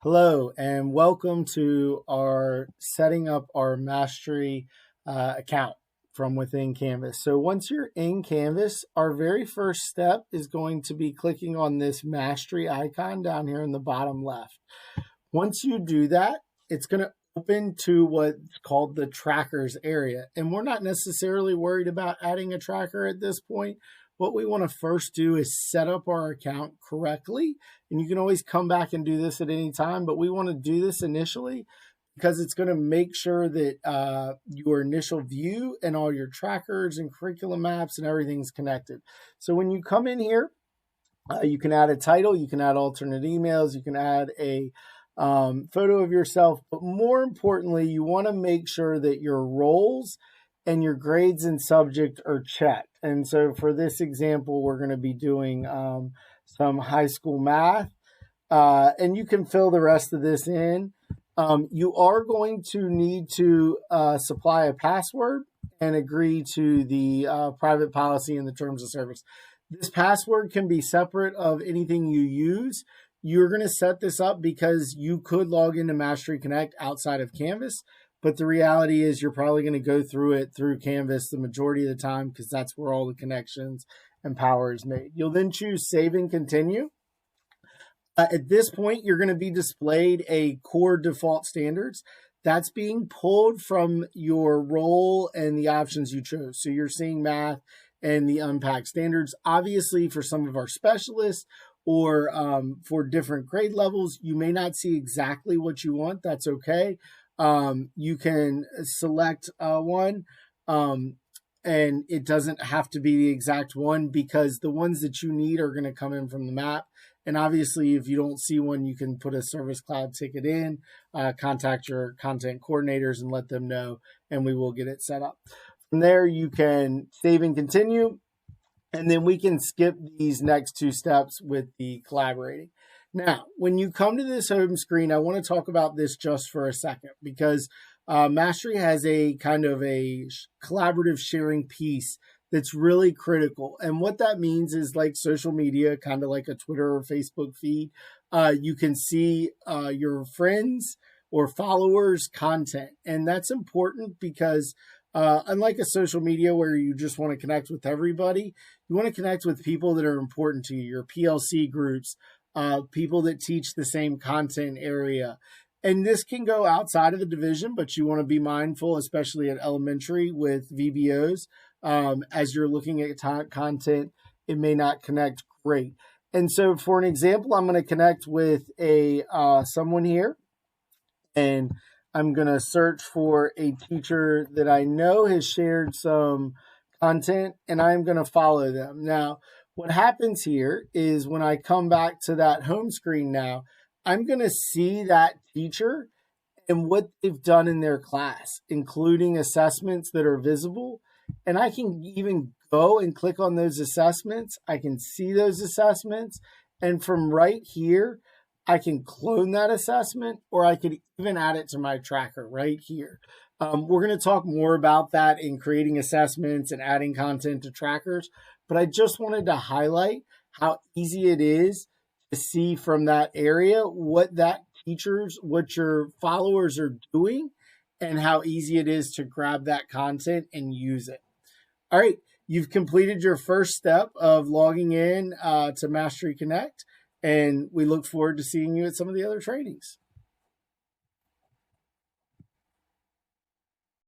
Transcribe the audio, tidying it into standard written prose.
Hello and welcome to our setting up our Mastery account from within Canvas. So once you're in Canvas, our very first step is going to be clicking on this Mastery icon down here in the bottom left. Once you do that, it's going to open to what's called the trackers area. And we're not necessarily worried about adding a tracker at this point. What we want to first do is set up our account correctly. And you can always come back and do this at any time, but we want to do this initially because it's going to make sure that your initial view and all your trackers and curriculum maps and everything's connected. So when you come in here, you can add a title, you can add alternate emails, you can add a photo of yourself, but more importantly, you want to make sure that your roles and your grades and subject are checked. And so for this example, we're going to be doing some high school math, and you can fill the rest of this in. You are going to need to supply a password and agree to the private policy and the terms of service. This password can be separate of anything you use. You're going to set this up because you could log into Mastery Connect outside of Canvas, but the reality is you're probably going to go through it through Canvas the majority of the time because that's where all the connections and power is made. You'll then choose Save and Continue. At this point, you're going to be displayed a core default standards. That's being pulled from your role and the options you chose. So you're seeing math and the unpacked standards. Obviously, for some of our specialists or for different grade levels, you may not see exactly what you want. That's okay. You can select one, and it doesn't have to be the exact one because the ones that you need are going to come in from the map. And obviously, if you don't see one, you can put a Service Cloud ticket in, contact your content coordinators and let them know, and we will get it set up. From there, you can save and continue, and then we can skip these next two steps with the collaborating. Now, when you come to this home screen, I want to talk about this just for a second because Mastery has a kind of a collaborative sharing piece that's really critical. And what that means is like social media, kind of like a Twitter or Facebook feed, you can see your friends or followers' content. And that's important because unlike a social media where you just want to connect with everybody, you want to connect with people that are important to you, your PLC groups, people that teach the same content area. And this can go outside of the division, but you want to be mindful, especially at elementary with VBOs. As you're looking at content, it may not connect great. And so for an example, I'm going to connect with someone here, and I'm going to search for a teacher that I know has shared some content, and I'm going to follow them. Now, what happens here is when I come back to that home screen now, I'm going to see that teacher and what they've done in their class, including assessments that are visible. And I can even go and click on those assessments. I can see those assessments. And from right here, I can clone that assessment, or I could even add it to my tracker right here. We're going to talk more about that in creating assessments and adding content to trackers. But I just wanted to highlight how easy it is to see from that area what your followers are doing and how easy it is to grab that content and use it. All right, you've completed your first step of logging in to Mastery Connect, and we look forward to seeing you at some of the other trainings.